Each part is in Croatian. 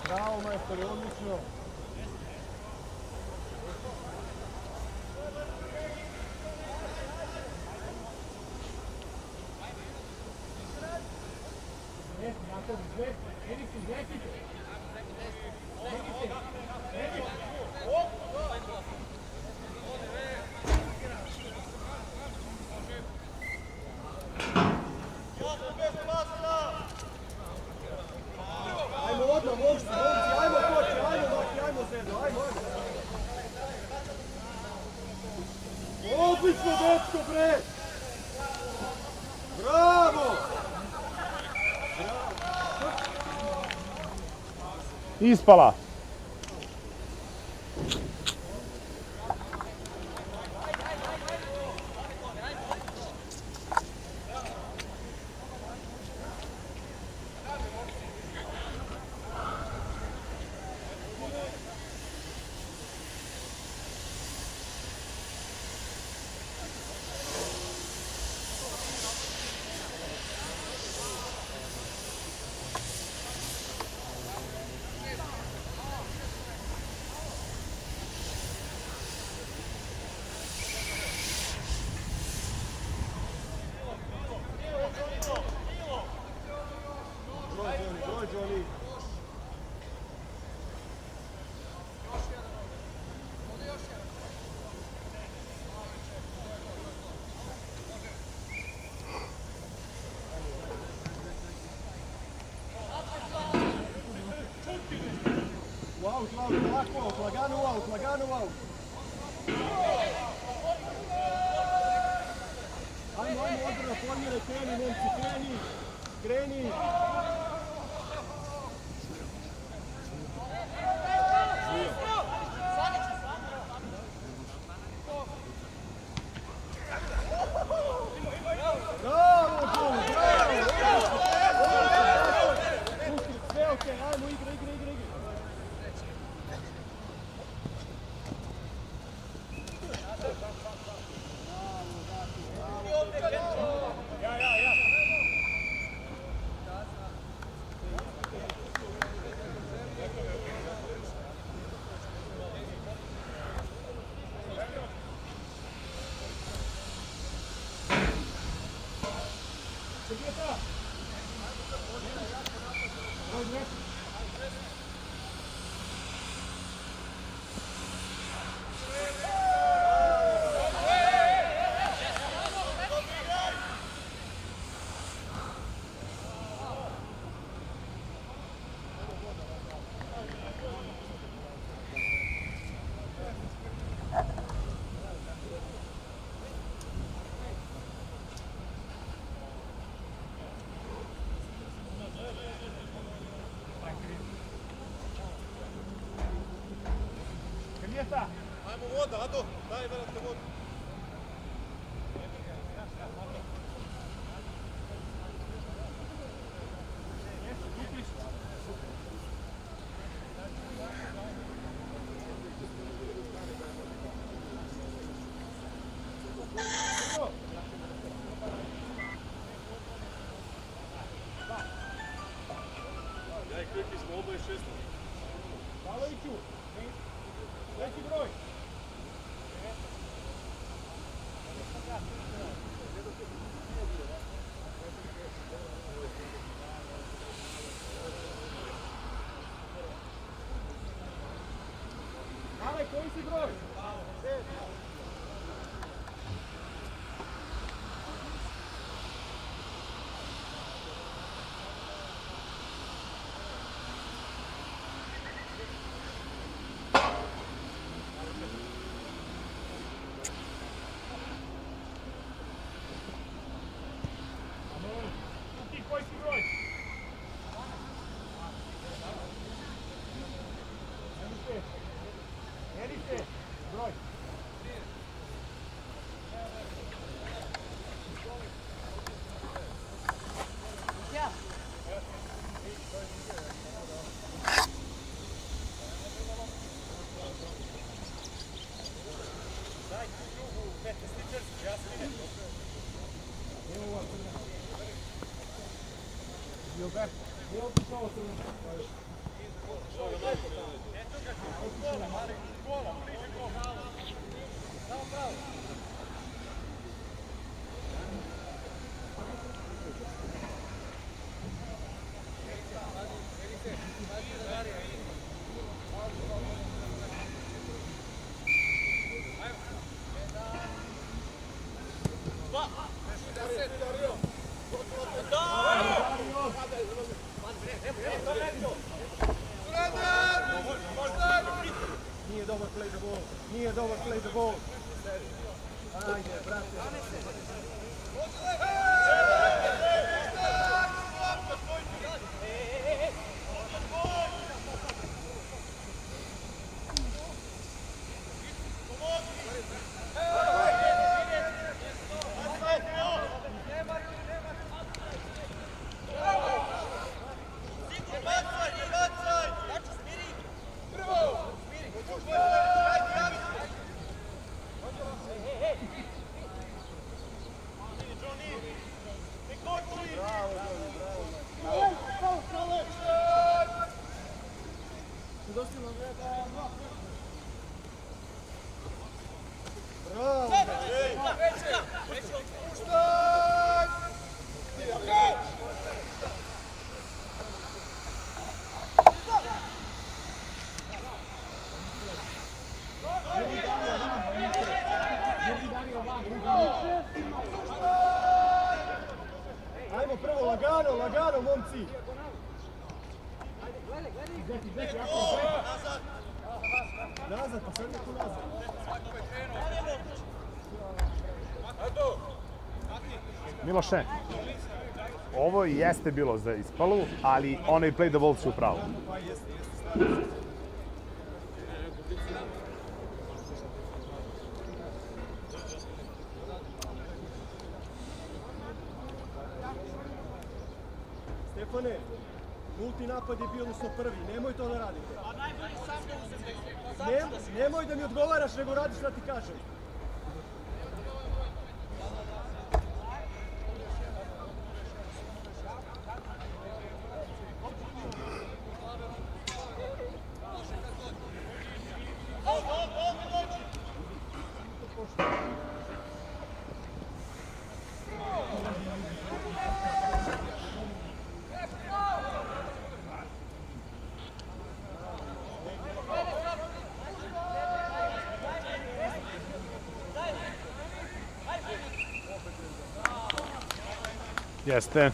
Bravo, majstori, odlično. Ajmo odmah, momci, ajmo koči, ajmo Zedo, ajmo. Odlično, dečko, bre! Bravo! Ispala. Lagano out. Ajmo, odbrana, formira, kreni, momci, kreni. Ajmo voda, Ado, daj verate vodu. Ja i Krki smo oboje 16. Pavloviću, treći broj. Ale, koji si broj? Broj. Nije dobar play the ball. Nije dobar play the ball. Ajde, brate. Ajmo prvo, lagano, momci. Nazad, pa sad neko nazad. Miloše, ovo i jeste bilo za ispalu, ali onaj play the ball si u pravu. Stefane, nulti napad je bio odnosno prvi, nemoj to da radite. Nemoj da mi odgovaraš, nego radiš šta ti kažem. Jeste.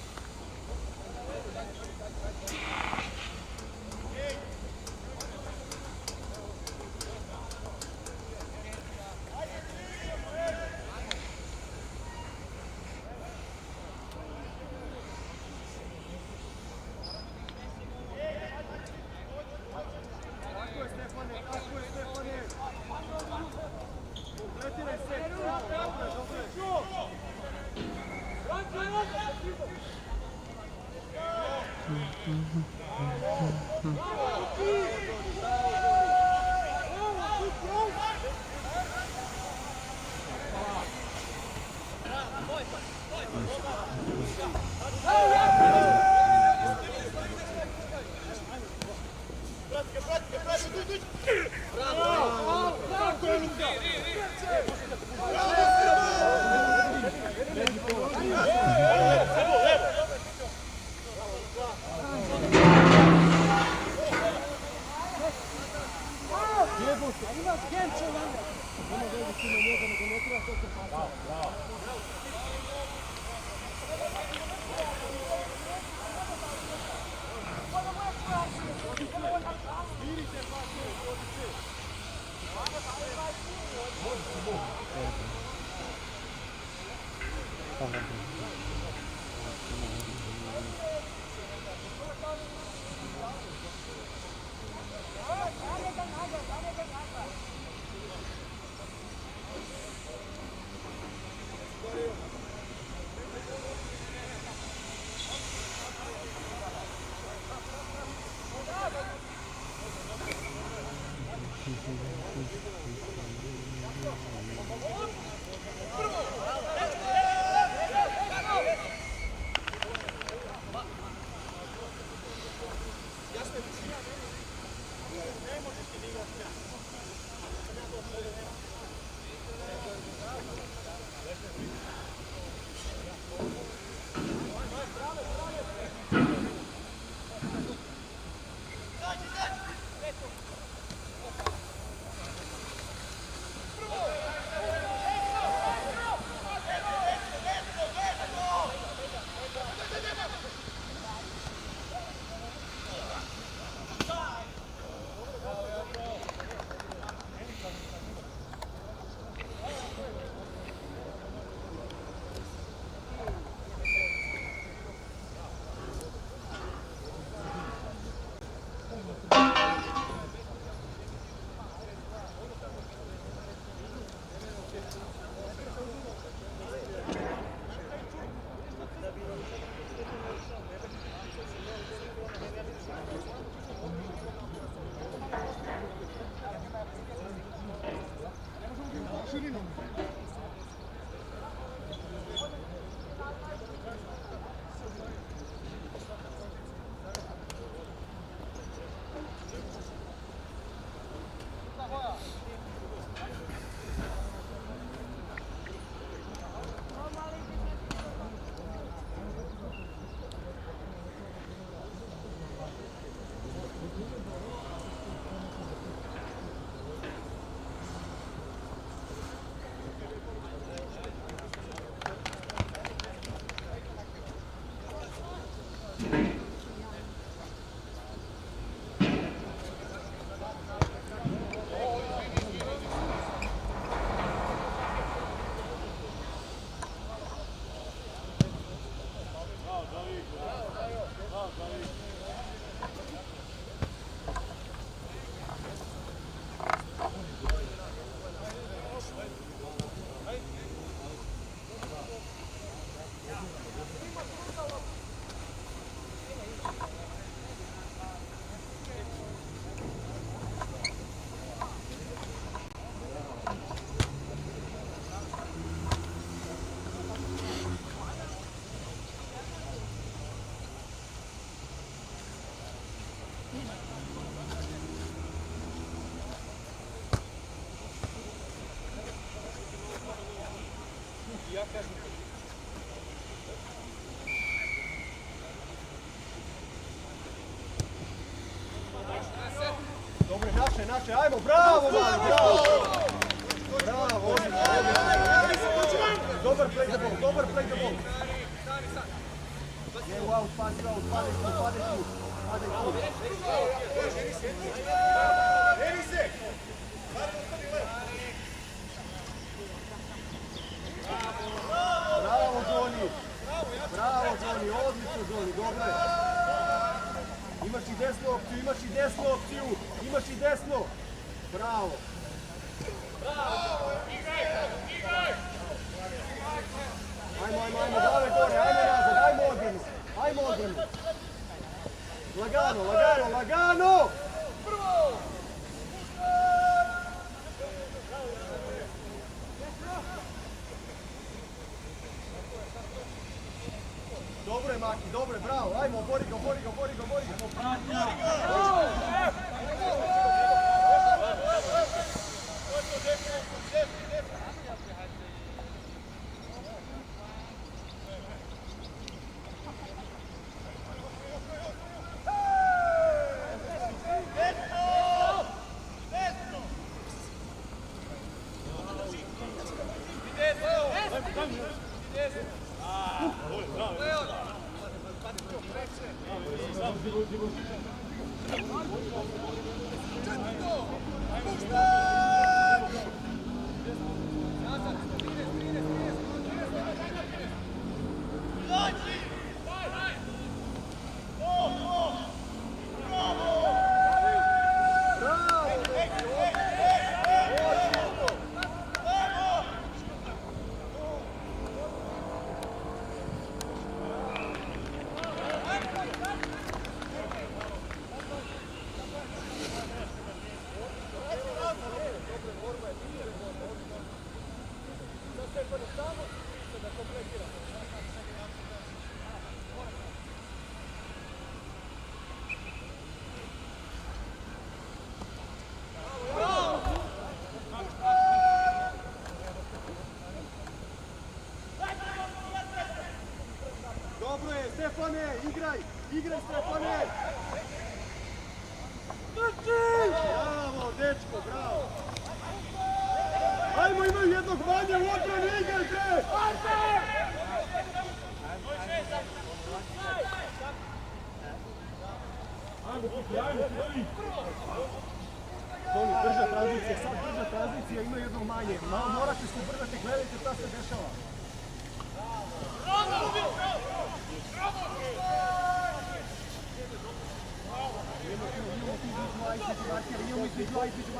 Dobre, naše, ajmo, bravo, mali, bravo! Bravo, dobar play the ball. Je, wow, padaj tu. Bravo, Johnny, odlično, Johnny, dobro je. Imaš i desnu opciju. Bravo. Ajmo, dale gore, ajmo nazad, ajmo odbranu. Lagano! Dobro je, Maki, dobro je, bravo, ajmo, bori ga. Bravo. igraj Stefane! Bravo, dečko, bravo! Ajmo, imaju jednog manje u odbrani, igraj bre! Ajmo, Kiki, ajmo, Kiki! Toni, brža tranzicija, sad brža tranzicija, ima jedno manje. Morate se ubrzati, gledajte šta se dešava. Imamo između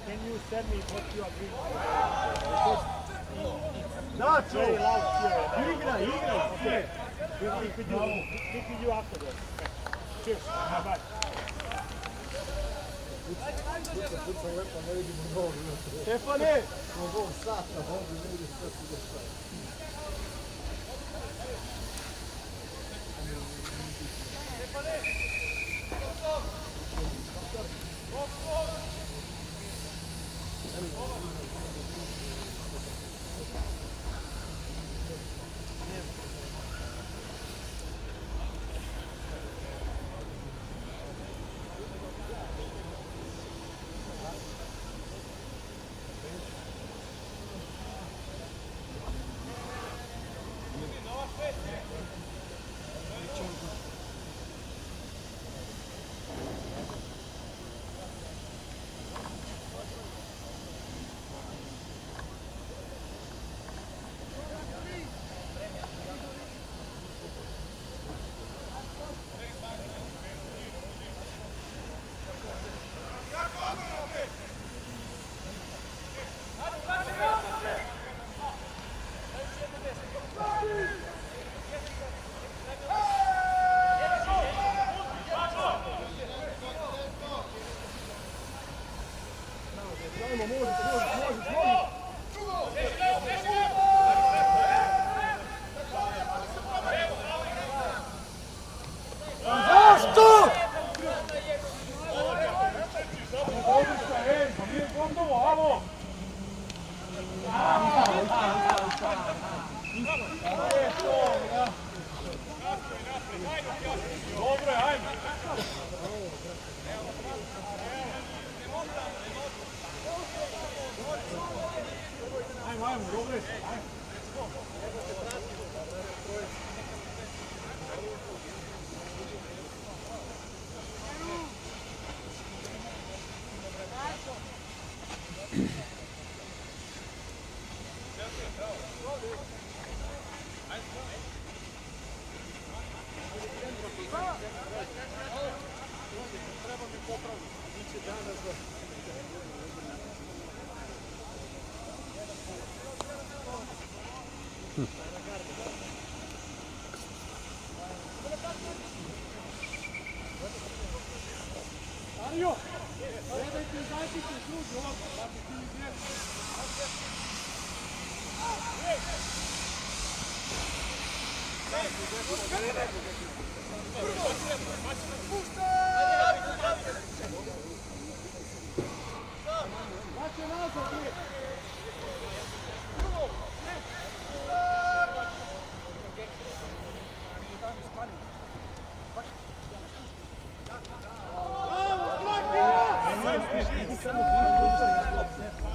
Can you send me what you are doing? Dačo! Very loud here. Igraj! Okay. We'll speak with you afterwards. Cheers. Bye-bye. Stefane!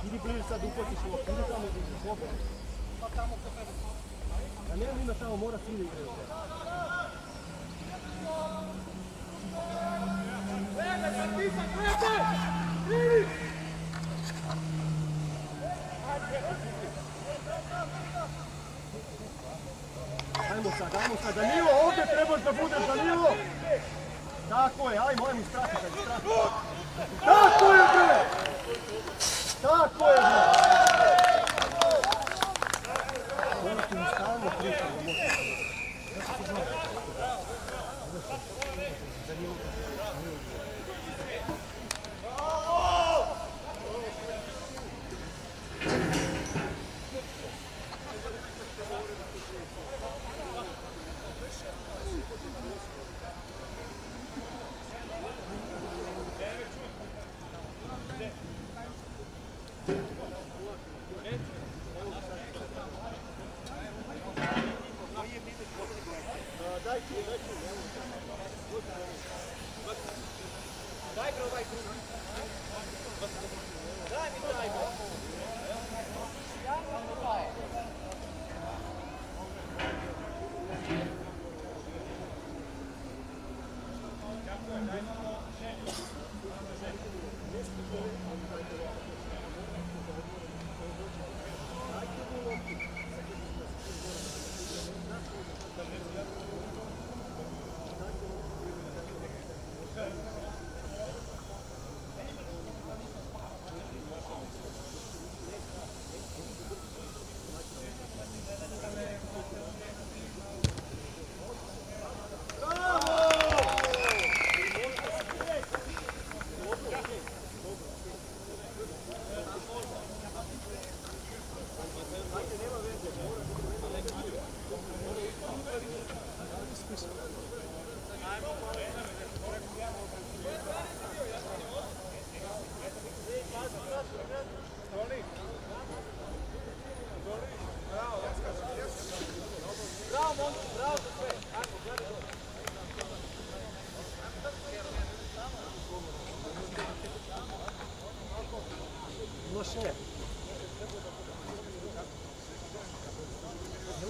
Idi bliže sad upotiš u okviru tamo bliže slobodno. A nema ima tamo, mora svi da igraju. Ajmo sad, Danilo, ovdje trebaš da budeš, Danilo! Tako je, ajmo, strati. Tako je, bre! Tako je, bre! Morate mi stalno pričati. Thank you.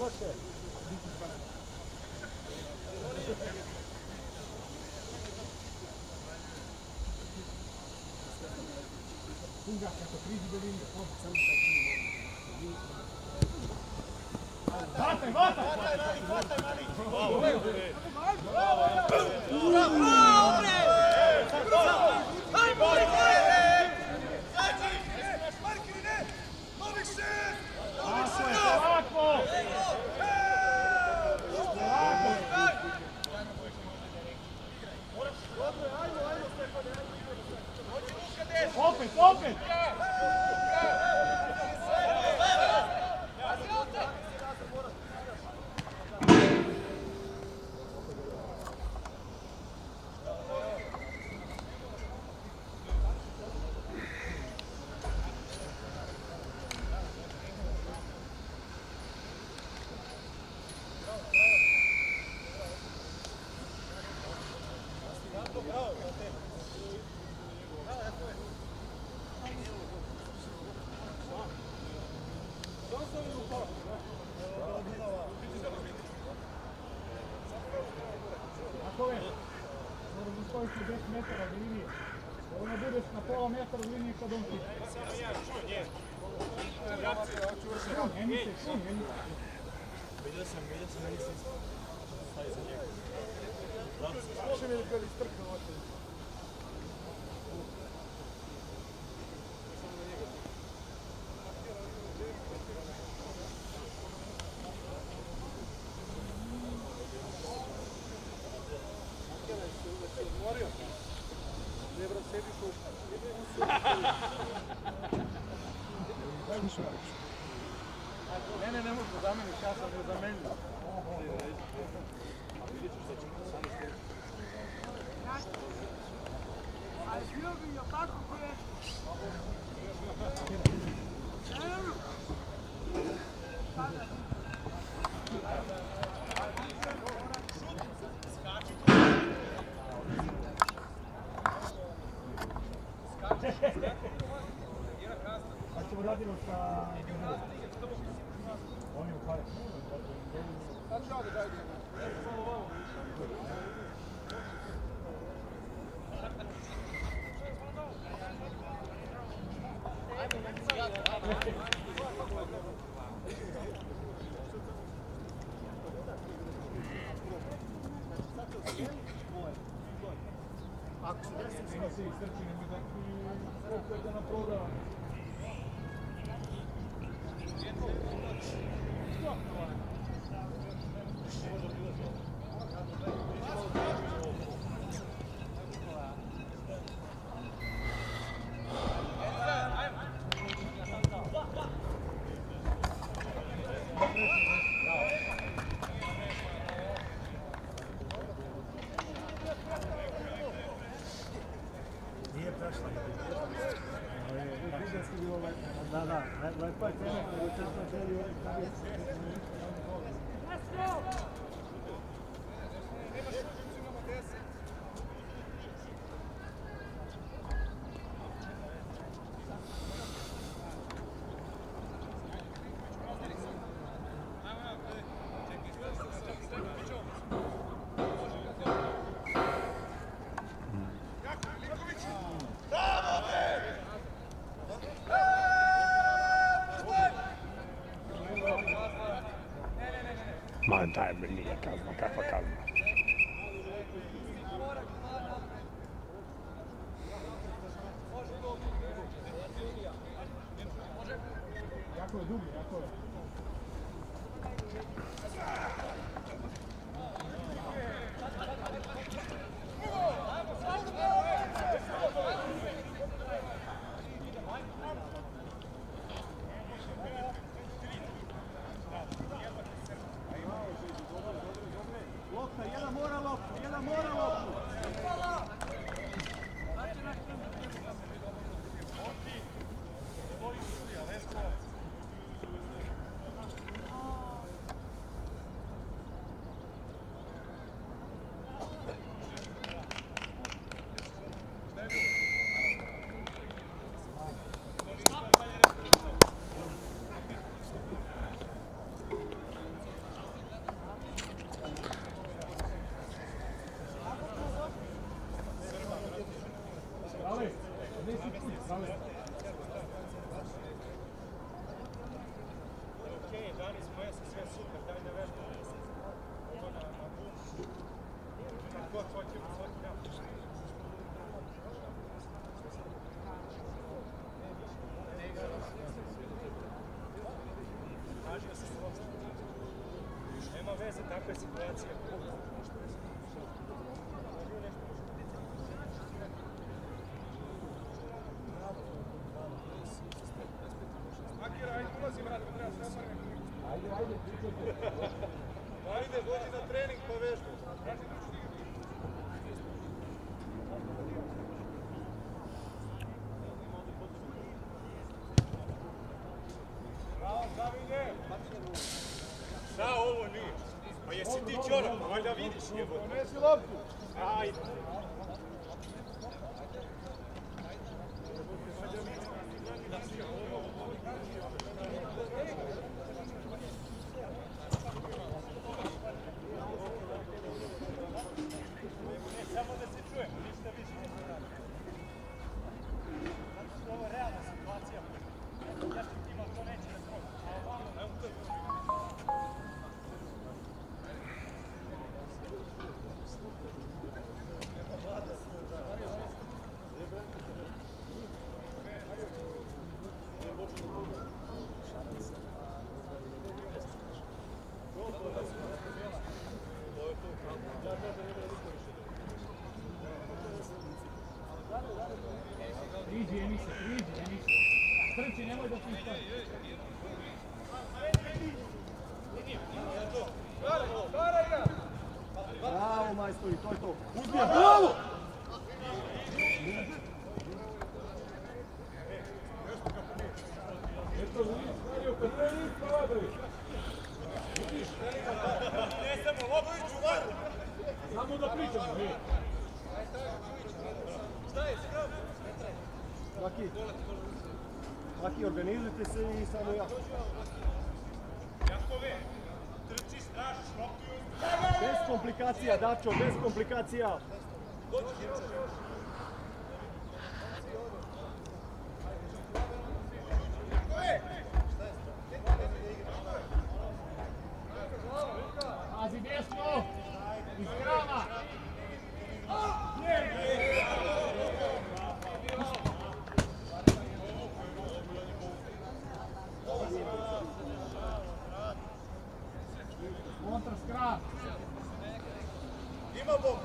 Može. Opet, opet! Ako je, moraš da stojiš na 10 metara od linije. Ovo ne budeš na pola metra od linije kad on ti. Emice, šum, emice. Vidio sam, meni se stavi za njega. Može mi da ga istrkne ovako. Ne možeš da zameniš, ja sam ne zamenio. A ćemo radimo sa... Oni u pare. Ako se desi, Ima se i srči, nemoj da ti opet na prodava. nije prešla. Da, lepo je tema kada je četna želi ovdje kada je... Ma daj, nije kazna, kakva kazna. Jako je dugi, jako je. Lopta takva je situacija. Ajde, dođi na trening pa vežba. Šta ovo nije? Pa jesi ti čorak, pa valjda vidiš jebote. Donesi loptu. Ajde. Samo da se čujemo, ništa više. Zato što ovo je realna situacija. Našim tima to neće da prođe. A ovamo, evo to je. Priđi, Emise, priđi, Emise. Trči, nemoj da ti istavi. Bravo, majstori, to je to. Uzmija, bravo! Ne samo loptu čuvar. Samo da pričamo, vi. Laki, organizujte se i samo ja. Jakove, trčiš, tražiš loptu i Bez komplikacija, Dačo, bez komplikacija. Pazi desno! Iz krama! Kontra skram! ima Bog.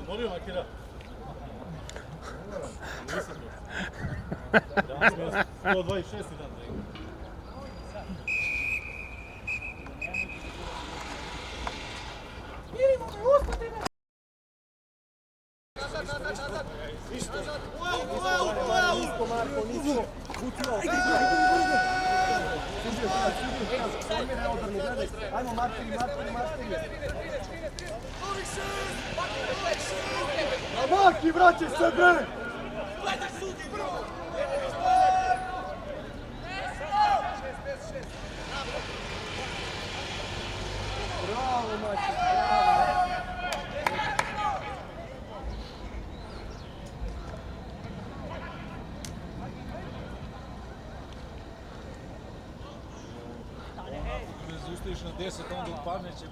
Morio Makira. Nisam još. Danas mi je 126 dan da igram. tako, nisi. Formiraj odbranu, gledaj. Ajmo, Martini. Maki, vraćaj se, bre! Bravo, Maki, bravo. Zustaviš na 10, onda upadne će.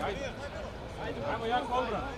Ajmo jako obrana.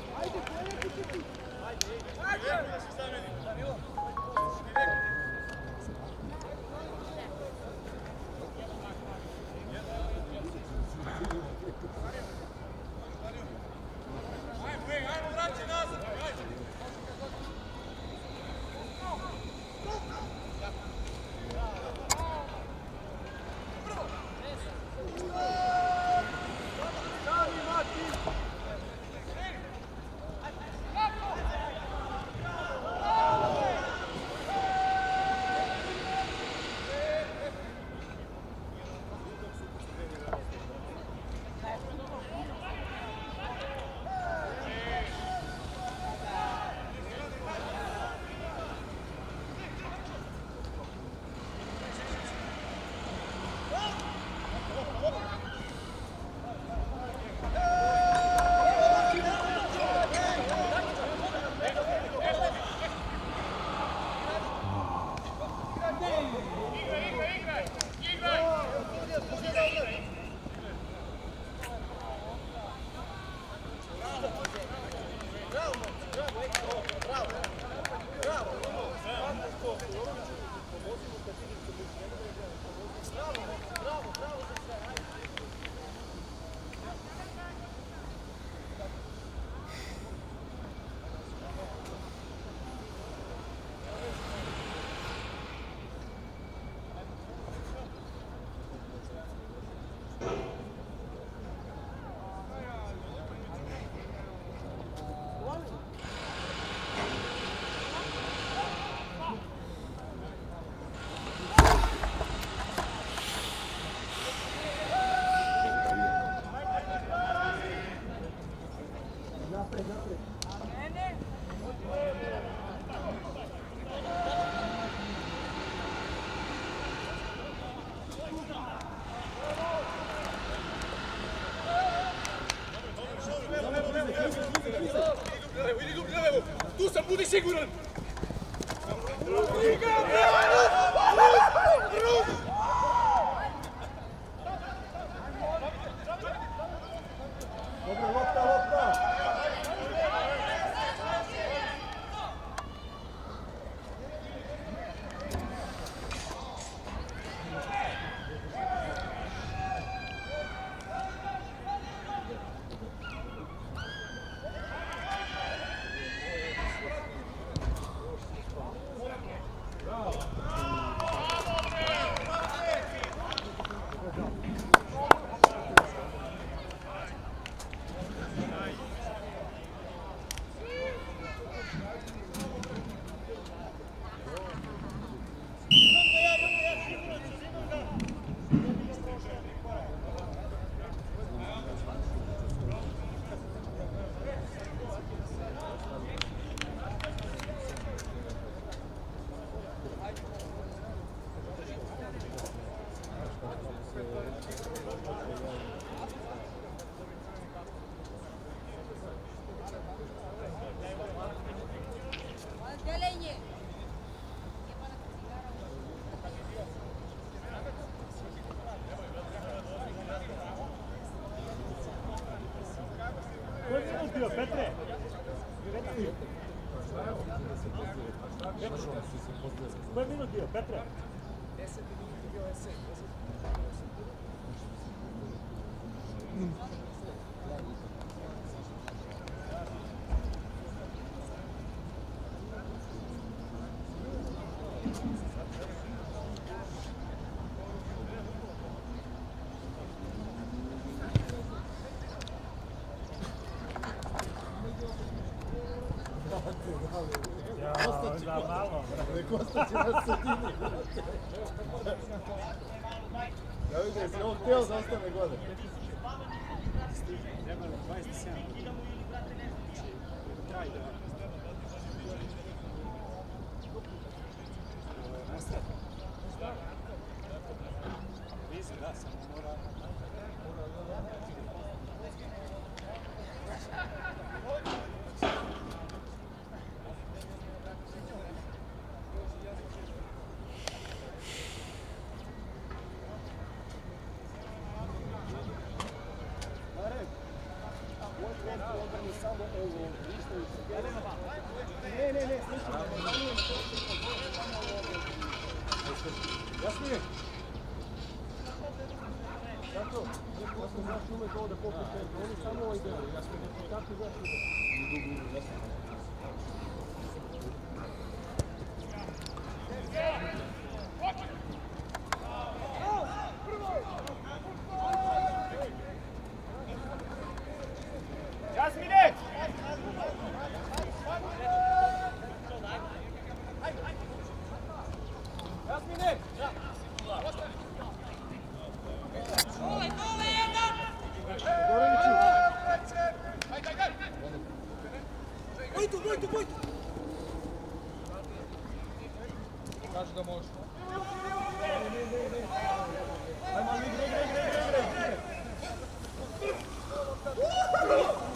Tu sam, budi siguran! Dobro, lopta, lopta! Отделение. Koji minut bio, Petre? Koji minut bio, Petre? 10 minuta bio je 7. Da, malo. Kostaće na sredini. Ja vidim, jesi on htio da ostane gore. Treba 27. Kraj da. Mislim, da, samo mora... kontra odbranu samo ovo. Ništa u Ne, slično. Jasmine? Zato, ja sam znaš uvek ovo da pokušaj, oni samo ovo ideali, Jasmine, tako znaš uvek. Jasmine! Jasmine! Kaže da može.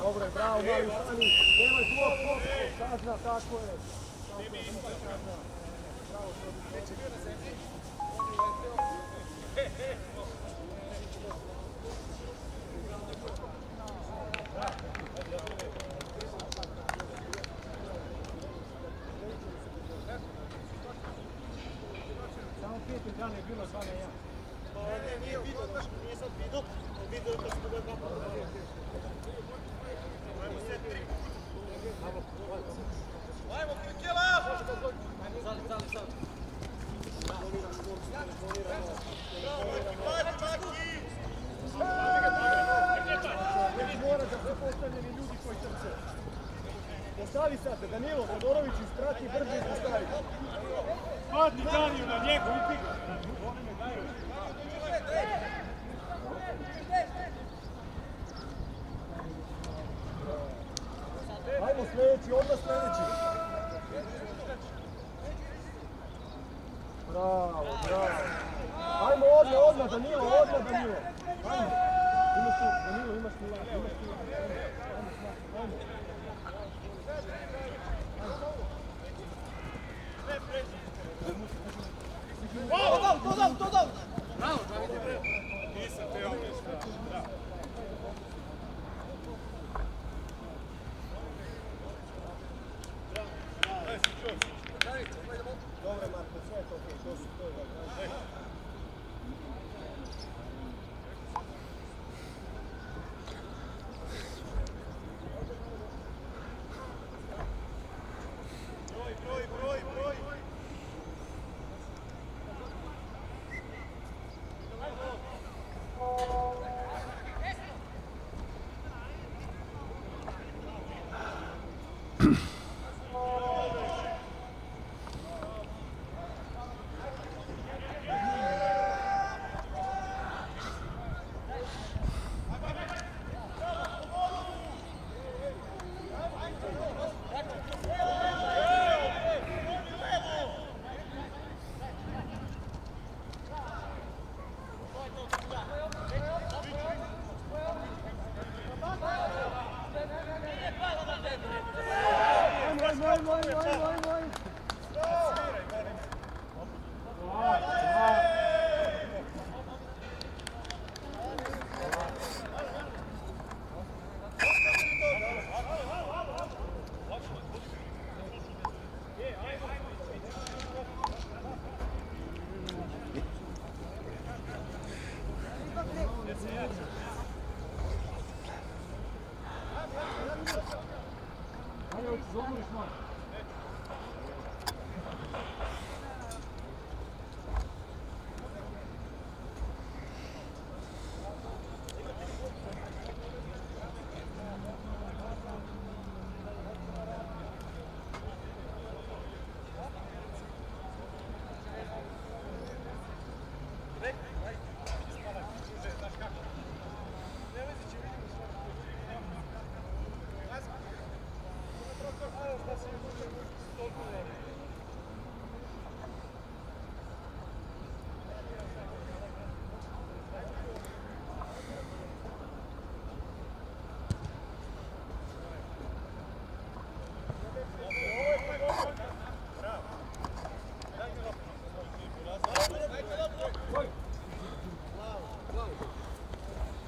Dobro je, bravo, mali Sani. Nemoj tu, kazna, tako je. Samo 5 dana je bilo 2-1. Nije vidio, nije sad vidio. Vidio da smo ga dva puta. Ajmo sve tri. Ajmo, Kikela! Zali. Mora da su postavljeni ljudi koji trče. Postavi sad, Danilo, Todorović isprati brže i postavi. Padni Daniju na njegu, upi ga! Ajmo sljedeći, odmah sljedeći. Bravo. Ajmo odmah, Danilo. Ajmo. Imaš tu, Danilo, imaš tu lak. Ajmo. To dao! Bravo, nisam te ovo bravo. Dobre, Marko, sve je to okej, to je dobro. Broj.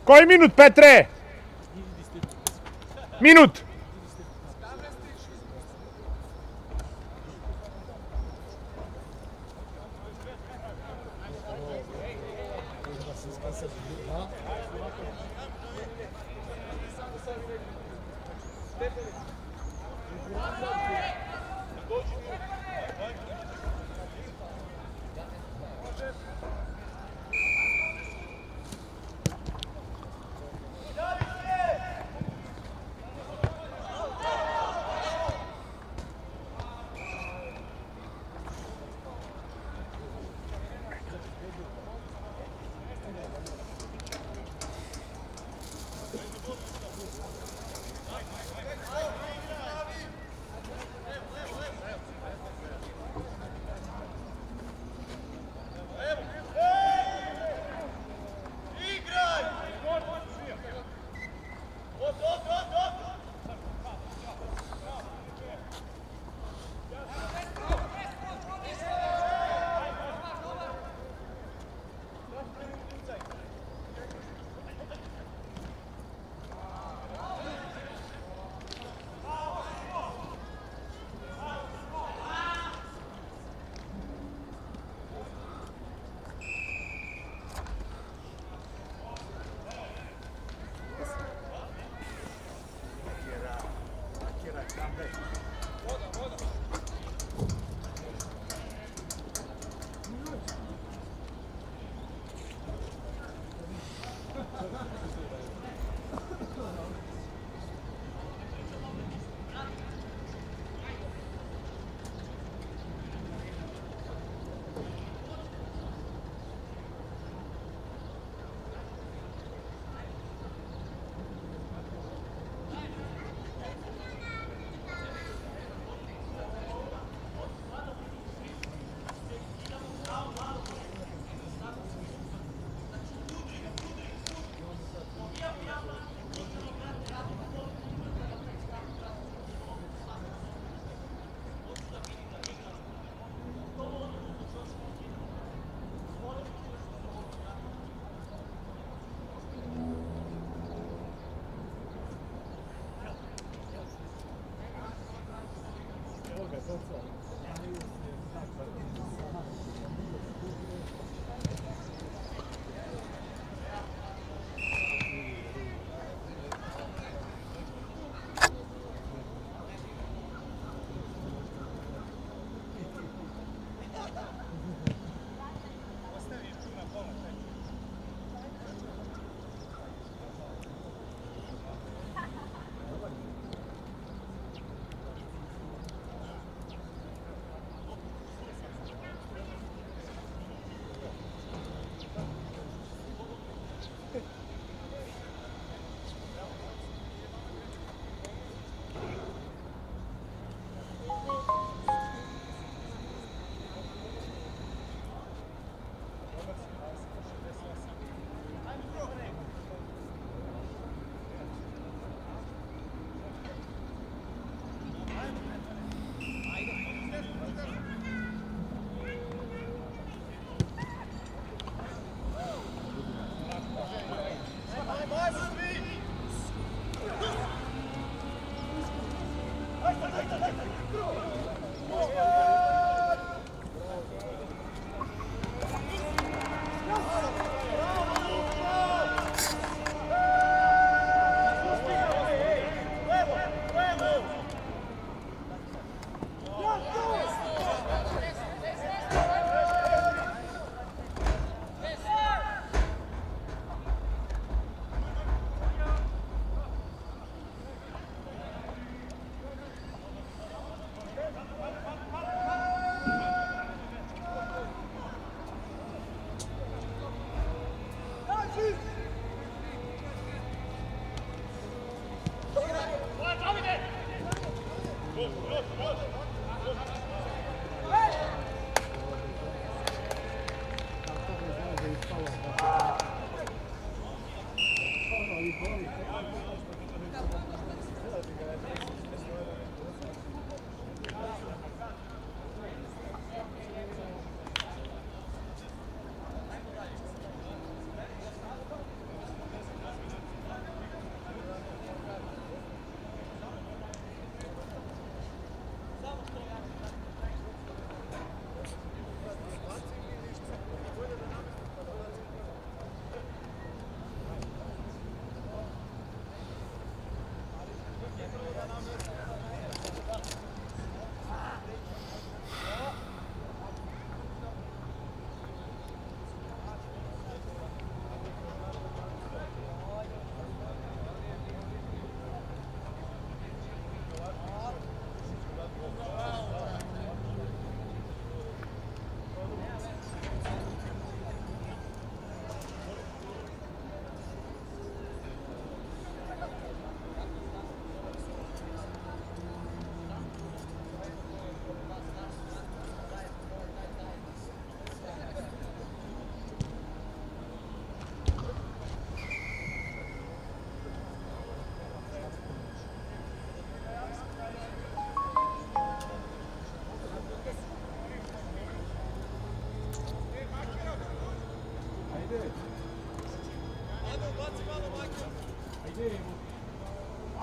Koji minut, Petre? Minut!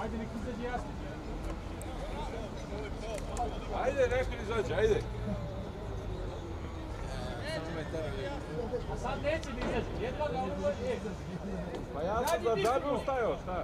Ajde, nek izađe jasno. Ajde, nešto izađe, ajde. A sad neće da izađe. Jedva ga odvoji. Pa ja sam za džabe ustajao, šta?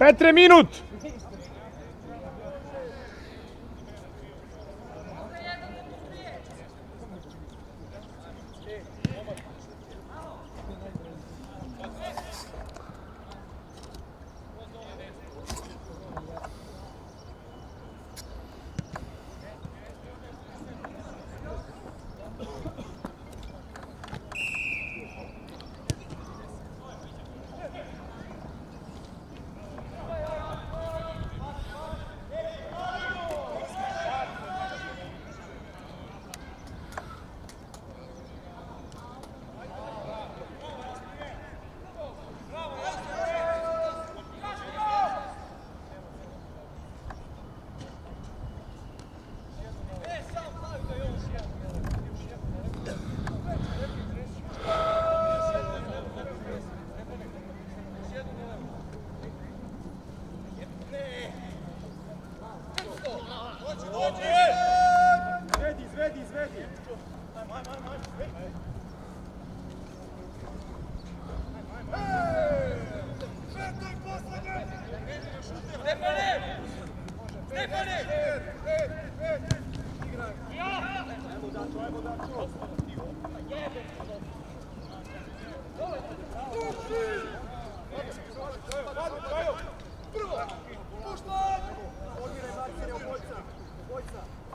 Petre, minut!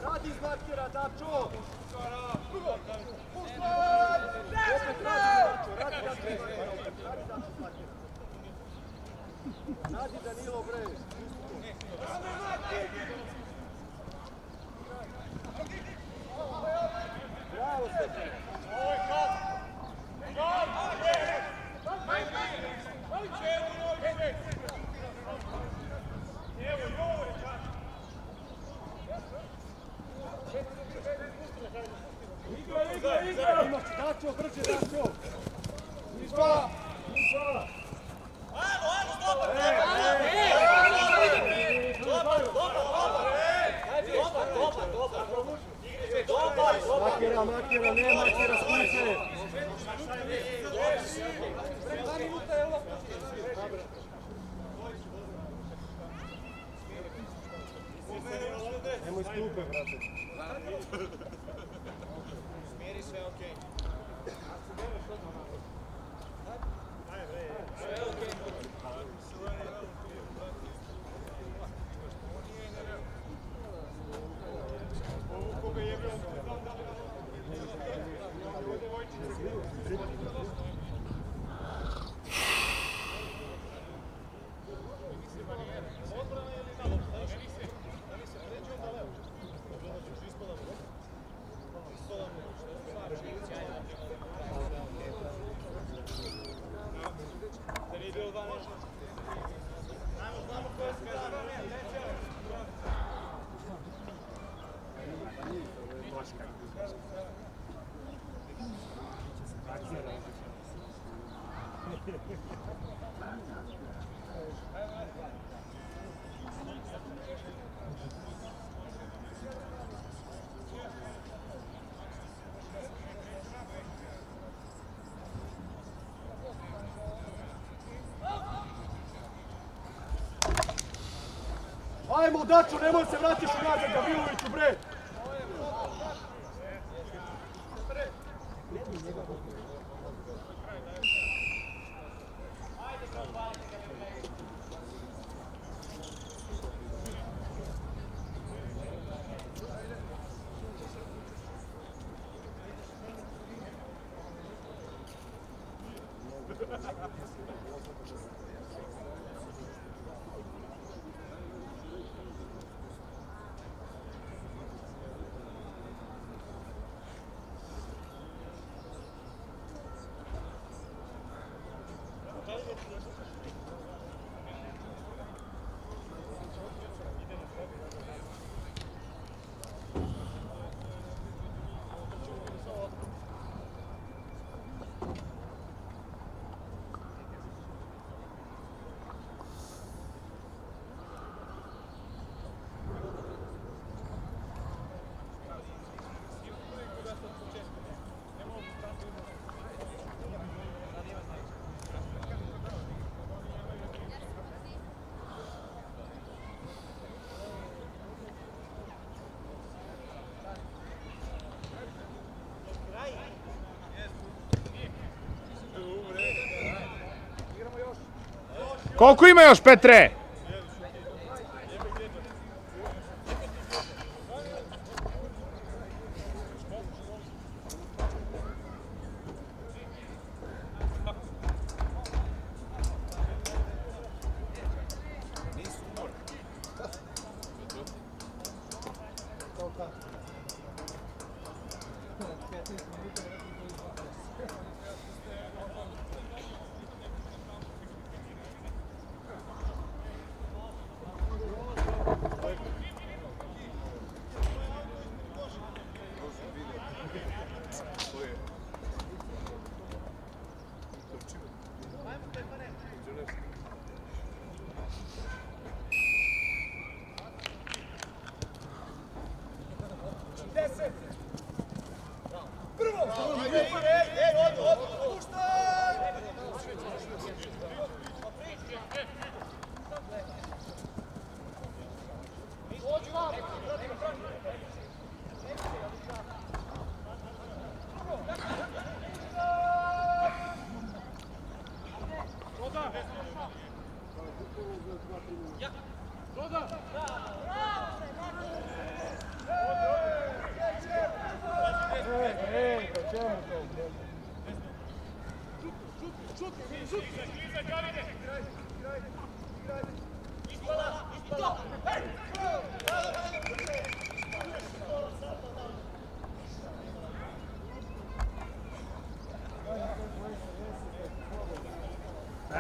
Radi iz markera, Dačo! Radi Danilo, bre! Bravo, Stefan! Ovo je kad? Dačo, brže, Dačo! Makera, ne makera, skuće! Nemoj stupe, brate. Smiri sve, okej. Sve okej. Ajmo, Dačo, nemoj se vratiš unazad, Gaviloviću, bre! Koliko ima još, Petre?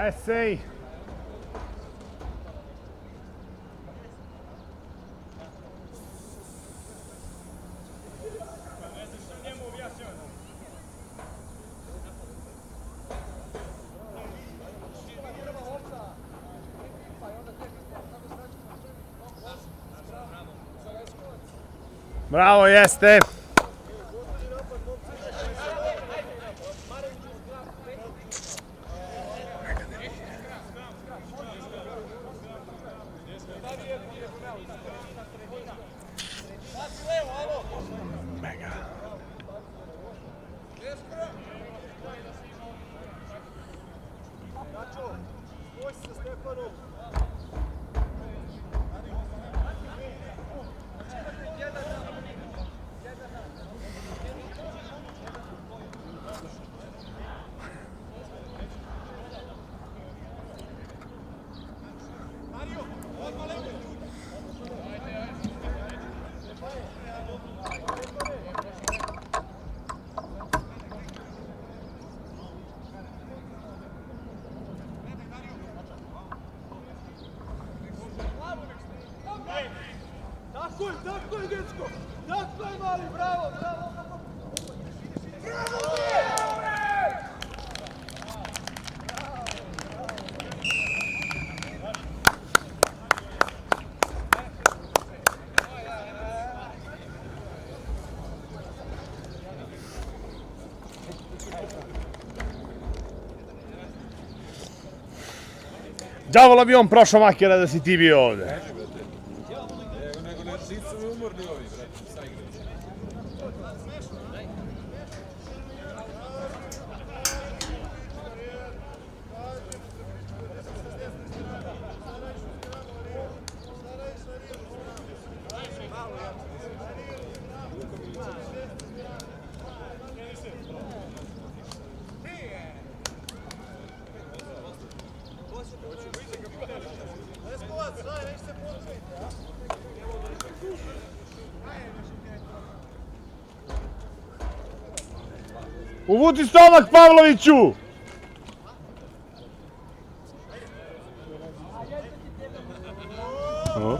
Essay. Bravo, jeste. Tako je, dečko! Tako je, mali, bravo, bravo! Bravo! Đavola bi on prošao Makera da si ti bio ovde. Nego nisu mi umorni ovi, brate, sa igre. Uvuci stomak Pavloviću! O.